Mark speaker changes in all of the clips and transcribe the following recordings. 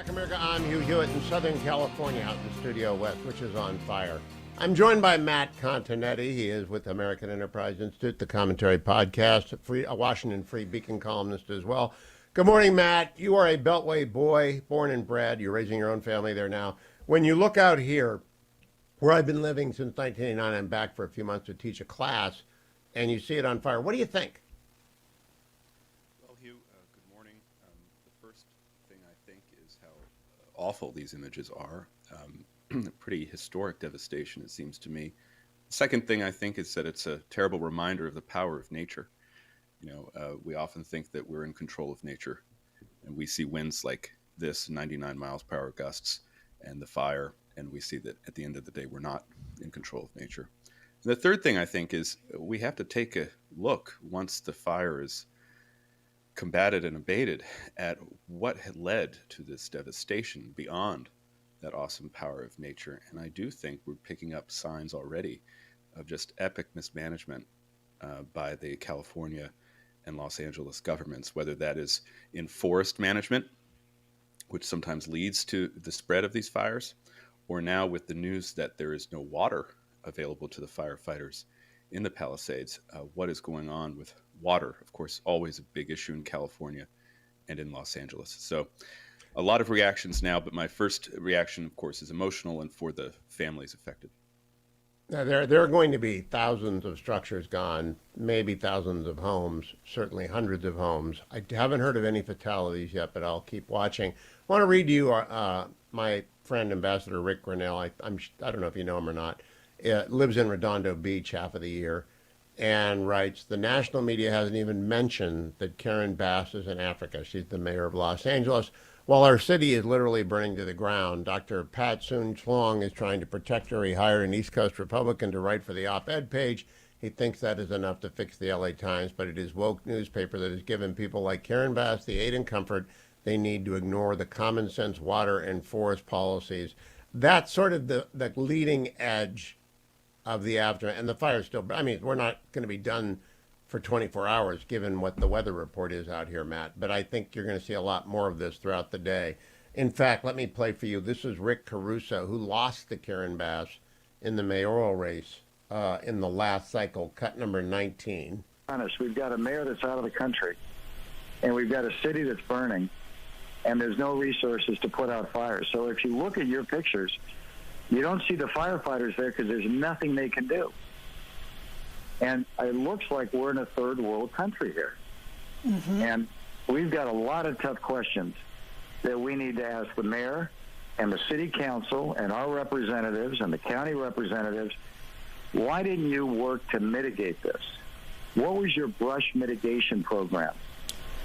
Speaker 1: Back America, I'm Hugh Hewitt in Southern California, out in Studio West, which is on fire. I'm joined by Matt Continetti. He is with American Enterprise Institute, the Commentary Podcast, a Washington Free Beacon columnist as well. Good morning, Matt. You are a Beltway boy, born and bred. You're raising your own family there now. When you look out here, where I've been living since 1989, I'm back for a few months to teach a class, and you see it on fire. What do you think?
Speaker 2: Well, Hugh, good morning. The first thing I think is how awful these images are. Pretty historic devastation, it seems to me. The second thing I think is that it's a terrible reminder of the power of nature. We often think that we're in control of nature, and we see winds like this, 99 miles per hour gusts, and the fire, and we see that at the end of the day, we're not in control of nature. And the third thing I think is we have to take a look, once the fire is combated and abated, at what had led to this devastation beyond that awesome power of nature. And I do think we're picking up signs already of just epic mismanagement by the California and Los Angeles governments, whether that is in forest management, which sometimes leads to the spread of these fires, or now with the news that there is no water available to the firefighters in the Palisades. What is going on with water? Of course, always a big issue in California and in Los Angeles. So a lot of reactions now, but my first reaction, of course, is emotional and for the families affected.
Speaker 1: Now, there are going to be thousands of structures gone, maybe thousands of homes, certainly hundreds of homes. I haven't heard of any fatalities yet, but I'll keep watching. I want to read to you my friend, Ambassador Rick Grinnell. I don't know if you know him or not. Lives in Redondo Beach half of the year, and writes, the national media hasn't even mentioned that Karen Bass is in Africa. She's the mayor of Los Angeles. While our city is literally burning to the ground, Dr. Pat Soon-Chlong is trying to protect her. He hired an East Coast Republican to write for the op-ed page. He thinks that is enough to fix the LA Times, but it is woke newspaper that has given people like Karen Bass the aid and comfort they need to ignore the common sense water and forest policies. That's sort of the leading edge of the aftermath. And the fire's still, we're not going to be done for 24 hours, given what the weather report is out here, Matt. But I think you're going to see a lot more of this throughout the day. In fact, let me play for you. This is Rick Caruso, who lost to Karen Bass in the mayoral race in the last cycle, cut number 19.
Speaker 3: Honest, we've got a mayor that's out of the country, and we've got a city that's burning, and there's no resources to put out fires. So if you look at your pictures, you don't see the firefighters there because there's nothing they can do. And it looks like we're in a third world country here. Mm-hmm. And we've got a lot of tough questions that we need to ask the mayor and the city council and our representatives and the county representatives. Why didn't you work to mitigate this? What was your brush mitigation program?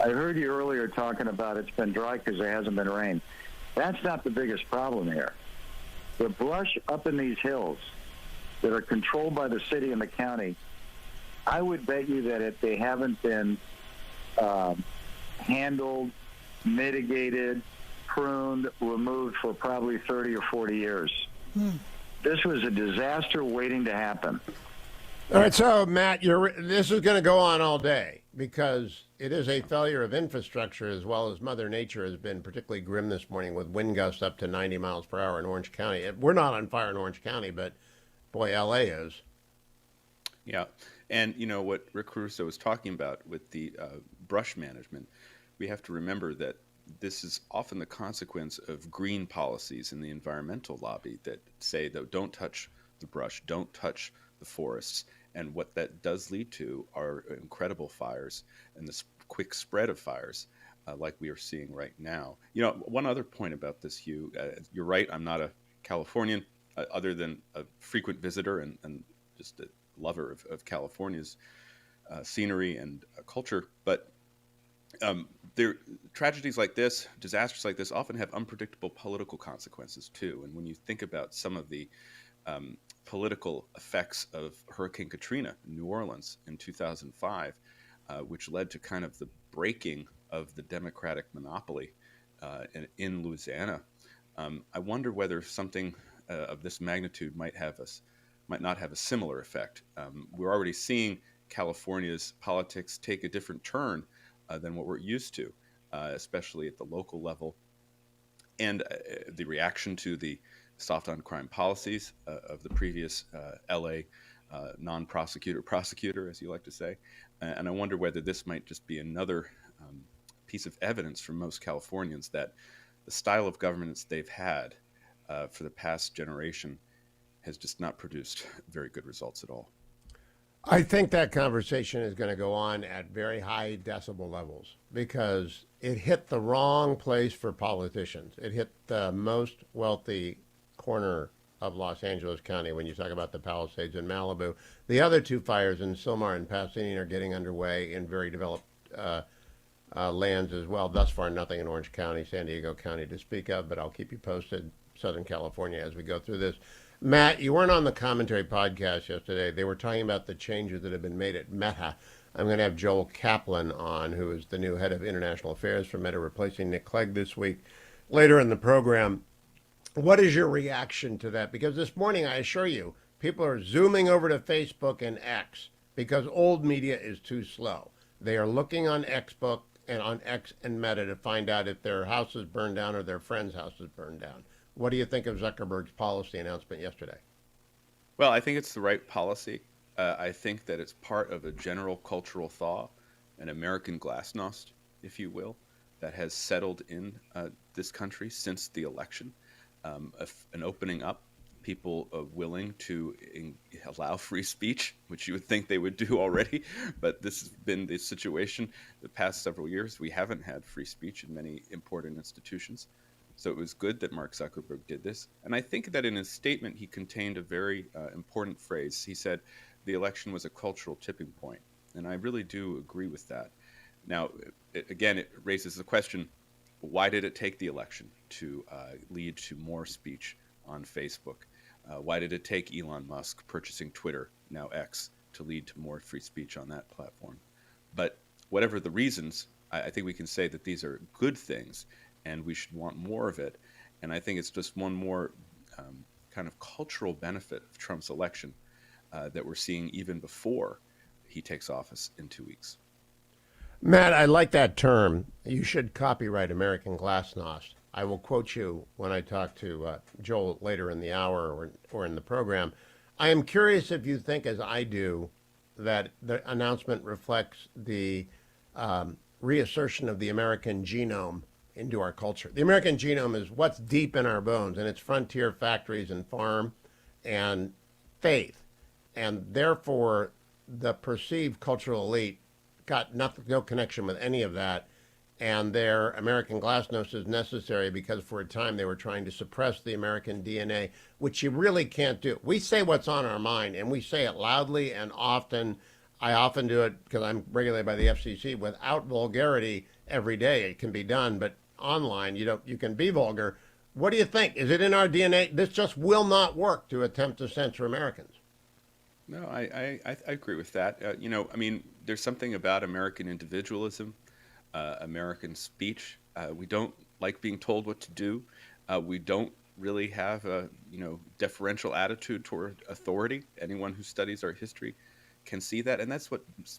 Speaker 3: I heard you earlier talking about it's been dry because there hasn't been rain. That's not the biggest problem here. The brush up in these hills that are controlled by the city and the county, I would bet you that they haven't been handled, mitigated, pruned, removed for probably 30 or 40 years. This was a disaster waiting to happen.
Speaker 1: All right, so Matt, this is going to go on all day because it is a failure of infrastructure as well as Mother Nature has been particularly grim this morning with wind gusts up to 90 miles per hour in Orange County. We're not on fire in Orange County, but boy, LA is.
Speaker 2: Yeah. And, what Rick Caruso was talking about with the brush management, we have to remember that this is often the consequence of green policies in the environmental lobby that say that don't touch the brush, don't touch the forests. And what that does lead to are incredible fires and this quick spread of fires like we are seeing right now. One other point about this, Hugh, you're right, I'm not a Californian other than a frequent visitor and just a lover of California's scenery and culture. But tragedies like this, disasters like this, often have unpredictable political consequences too. And when you think about some of the political effects of Hurricane Katrina in New Orleans in 2005, which led to kind of the breaking of the Democratic monopoly in Louisiana, I wonder whether something of this magnitude might not have a similar effect. We're already seeing California's politics take a different turn than what we're used to, especially at the local level. and the reaction to the soft on crime policies of the previous LA prosecutor, as you like to say. And I wonder whether this might just be another piece of evidence for most Californians that the style of governance they've had for the past generation has just not produced very good results at all.
Speaker 1: I think that conversation is going to go on at very high decibel levels because it hit the wrong place for politicians. It hit the most wealthy corner of Los Angeles County when you talk about the Palisades in Malibu. The other two fires in Silmar and Pasadena are getting underway in very developed lands as well. Thus far, nothing in Orange County, San Diego County to speak of, but I'll keep you posted, Southern California, as we go through this. Matt, you weren't on the commentary podcast yesterday. They were talking about the changes that have been made at Meta. I'm going to have Joel Kaplan on, who is the new head of international affairs for Meta, replacing Nick Clegg this week. Later in the program, what is your reaction to that? Because this morning, I assure you, people are zooming over to Facebook and X because old media is too slow. They are looking on Xbook and on X and Meta to find out if their house is burned down or their friend's house is burned down. What do you think of Zuckerberg's policy announcement yesterday?
Speaker 2: Well, I think it's the right policy. I think that it's part of a general cultural thaw, an American glasnost, if you will, that has settled in this country since the election. An opening up, people willing to allow free speech, which you would think they would do already, but this has been the situation the past several years. We haven't had free speech in many important institutions. So it was good that Mark Zuckerberg did this. And I think that in his statement, he contained a very important phrase. He said the election was a cultural tipping point. And I really do agree with that. Now, it raises the question, why did it take the election to lead to more speech on Facebook? Why did it take Elon Musk purchasing Twitter, now X, to lead to more free speech on that platform? But whatever the reasons, I think we can say that these are good things, and we should want more of it. And I think it's just one more kind of cultural benefit of Trump's election that we're seeing even before he takes office in 2 weeks.
Speaker 1: Matt, I like that term. You should copyright American glasnost. I will quote you when I talk to Joel later in the hour or in the program. I am curious if you think, as I do, that the announcement reflects the reassertion of the American genome into our culture. The American genome is what's deep in our bones, and it's frontier factories and farm and faith. And therefore, the perceived cultural elite got no connection with any of that. And their American glasnost is necessary because for a time they were trying to suppress the American DNA, which you really can't do. We say what's on our mind, and we say it loudly and often. I often do it because I'm regulated by the FCC without vulgarity every day. It can be done, but online you can be vulgar. What do you think? Is it in our DNA? This just will not work to attempt to censor Americans.
Speaker 2: No, I agree with that. There's something about American individualism, American speech. We don't like being told what to do. We don't really have a deferential attitude toward authority. Anyone who studies our history can see that, and that's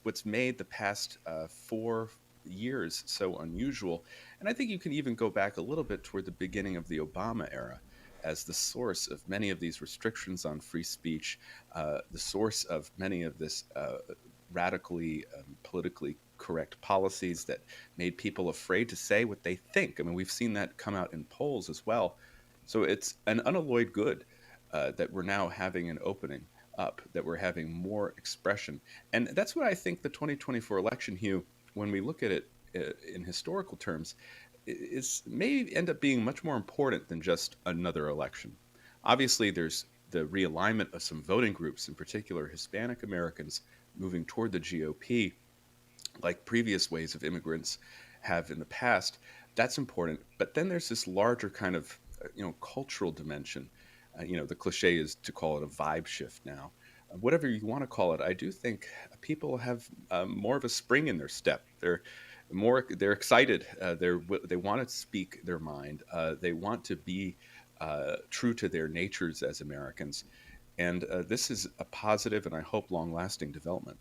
Speaker 2: what's made the past 4 years so unusual. And I think you can even go back a little bit toward the beginning of the Obama era as the source of many of these restrictions on free speech, the source of many of this radically politically correct policies that made people afraid to say what they think. I mean, we've seen that come out in polls as well. So it's an unalloyed good that we're now having an opening up, that we're having more expression. And that's what I think the 2024 election, Hugh, when we look at it in historical terms, may end up being much more important than just another election. Obviously, there's the realignment of some voting groups, in particular Hispanic Americans, moving toward the GOP, like previous waves of immigrants have in the past. That's important. But then there's this larger kind of cultural dimension. The cliche is to call it a vibe shift now. Whatever you want to call it, I do think people have more of a spring in their step. They're excited. They want to speak their mind. They want to be true to their natures as Americans. And this is a positive and I hope long-lasting development.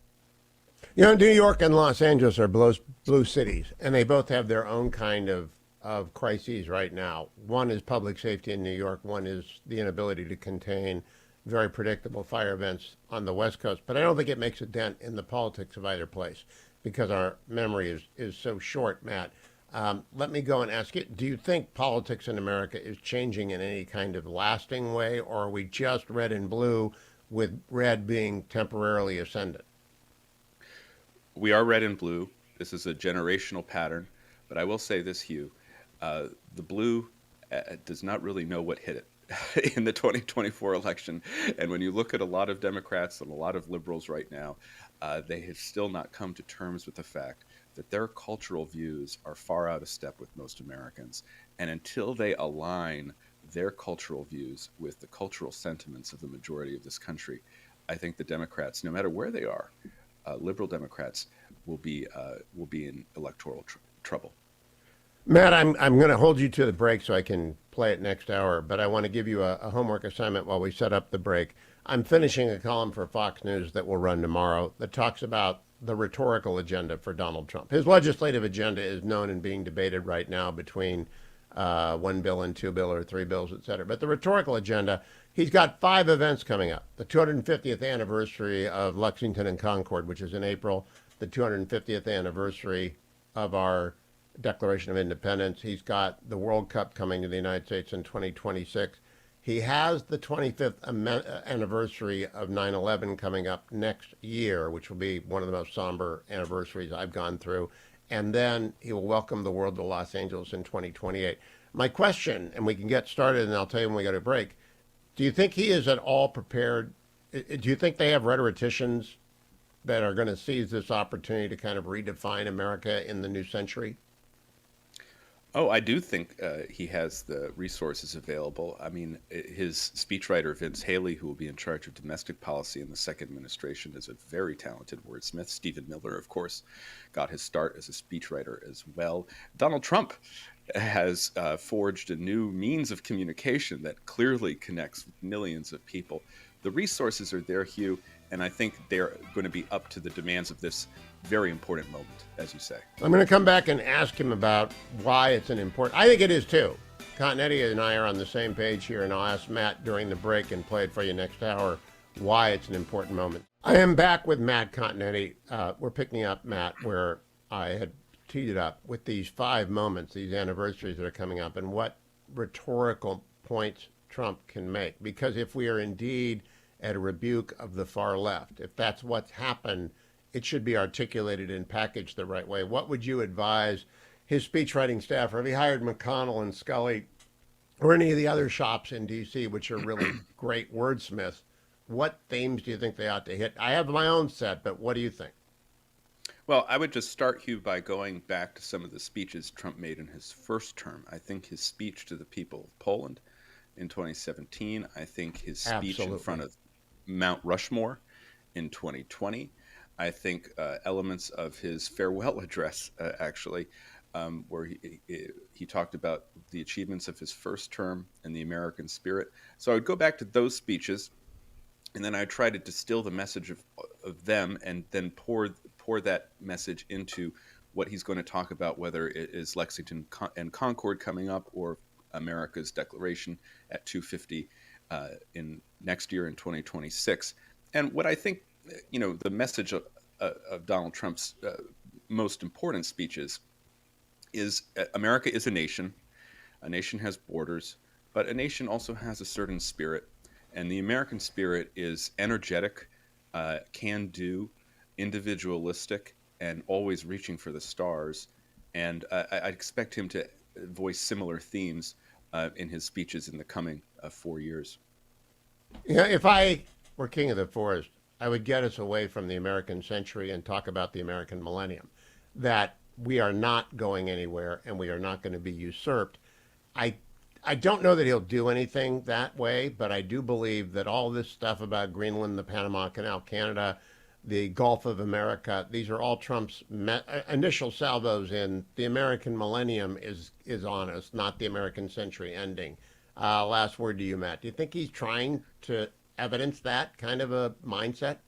Speaker 2: New
Speaker 1: York and Los Angeles are blue cities, and they both have their own kind of of crises right now. One is public safety in New York. One is the inability to contain very predictable fire events on the West Coast. But I don't think it makes a dent in the politics of either place because our memory is so short, Matt. Let me go and ask you, do you think politics in America is changing in any kind of lasting way, or are we just red and blue with red being temporarily ascendant?
Speaker 2: We are red and blue. This is a generational pattern. But I will say this, Hugh, the blue does not really know what hit it in the 2024 election. And when you look at a lot of Democrats and a lot of liberals right now, they have still not come to terms with the fact that their cultural views are far out of step with most Americans. And until they align their cultural views with the cultural sentiments of the majority of this country, I think the Democrats, no matter where they are, liberal Democrats, will be in electoral trouble.
Speaker 1: Matt, I'm going to hold you to the break so I can play it next hour, but I want to give you a homework assignment while we set up the break. I'm finishing a column for Fox News that will run tomorrow that talks about the rhetorical agenda for Donald Trump. His legislative agenda is known and being debated right now between one bill and two bill or three bills, et cetera. But the rhetorical agenda, he's got 5 events coming up. The 250th anniversary of Lexington and Concord, which is in April, the 250th anniversary of our Declaration of Independence. He's got the World Cup coming to the United States in 2026. He has the 25th anniversary of 9/11 coming up next year, which will be one of the most somber anniversaries I've gone through. And then he will welcome the world to Los Angeles in 2028. My question, and we can get started, and I'll tell you when we go to break, do you think he is at all prepared? Do you think they have rhetoricians that are going to seize this opportunity to kind of redefine America in the new century?
Speaker 2: Oh, I do think he has the resources available. I mean, his speechwriter, Vince Haley, who will be in charge of domestic policy in the second administration, is a very talented wordsmith. Stephen Miller, of course, got his start as a speechwriter as well. Donald Trump has forged a new means of communication that clearly connects with millions of people. The resources are there, Hugh, and I think they're going to be up to the demands of this very important moment, as you say.
Speaker 1: I'm going to come back and ask him about why it's an important. I think it is too. Continetti and I are on the same page here, and I'll ask Matt during the break and play it for you next hour why it's an important moment. I am back with Matt Continetti. We're picking up, Matt, where I had teed it up with these 5 moments, these anniversaries that are coming up, and what rhetorical points Trump can make. Because if we are indeed at a rebuke of the far left, if that's what's happened, it should be articulated and packaged the right way. What would you advise his speechwriting staff, or have he hired McConnell and Scully or any of the other shops in D.C., which are really great wordsmiths? What themes do you think they ought to hit? I have my own set, but what do you think?
Speaker 2: Well, I would just start, Hugh, by going back to some of the speeches Trump made in his first term. I think his speech to the people of Poland in 2017, I think his speech in front of Mount Rushmore in 2020, I think elements of his farewell address, actually, where he talked about the achievements of his first term and the American spirit. So I would go back to those speeches, and then I try to distill the message of them, and then pour that message into what he's going to talk about, whether it is Lexington and Concord coming up, or America's Declaration at 250 in next year in 2026. And what I think, the message of Donald Trump's most important speeches is America is a nation. A nation has borders, but a nation also has a certain spirit. And the American spirit is energetic, can-do, individualistic, and always reaching for the stars. And I expect him to voice similar themes in his speeches in the coming 4 years.
Speaker 1: If I were king of the forest, I would get us away from the American century and talk about the American millennium, that we are not going anywhere and we are not going to be usurped. I don't know that he'll do anything that way, but I do believe that all this stuff about Greenland, the Panama Canal, Canada, the Gulf of America, these are all Trump's initial salvos in the American millennium is on us, not the American century ending. Last word to you, Matt. Do you think he's trying to evidence that kind of a mindset?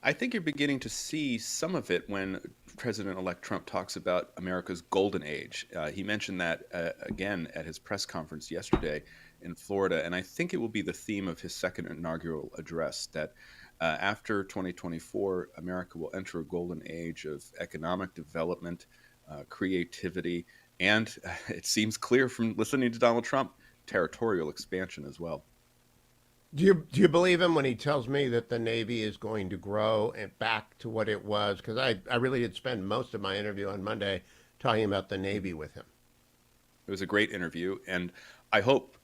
Speaker 2: I think you're beginning to see some of it when President-elect Trump talks about America's golden age. He mentioned that again at his press conference yesterday in Florida, and I think it will be the theme of his second inaugural address, that after 2024, America will enter a golden age of economic development, creativity, and it seems clear from listening to Donald Trump, territorial expansion as well.
Speaker 1: Do you believe him when he tells me that the Navy is going to grow and back to what it was? Because I really did spend most of my interview on Monday talking about the Navy with him.
Speaker 2: It was a great interview, and I hope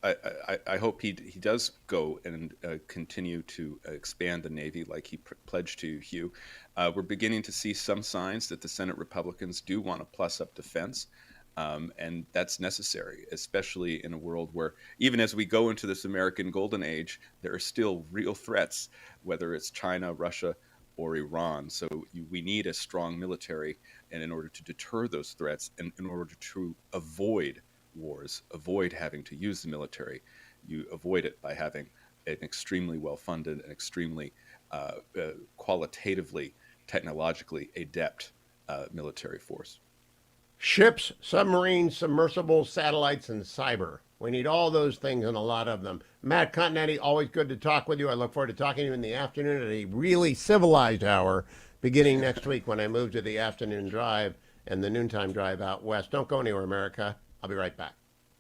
Speaker 2: he does go and continue to expand the Navy like he pledged to, Hugh. We're beginning to see some signs that the Senate Republicans do want to plus up defense. And that's necessary, especially in a world where, even as we go into this American golden age, there are still real threats, whether it's China, Russia, or Iran. So we need a strong military, and in order to deter those threats, and in order to avoid wars, avoid having to use the military, you avoid it by having an extremely well-funded and extremely qualitatively, technologically adept military force.
Speaker 1: Ships, submarines, submersibles, satellites, and cyber. We need all those things and a lot of them. Matt Continetti, always good to talk with you. I look forward to talking to you in the afternoon at a really civilized hour beginning next week when I move to the afternoon drive and the noontime drive out west. Don't go anywhere, America. I'll be right back.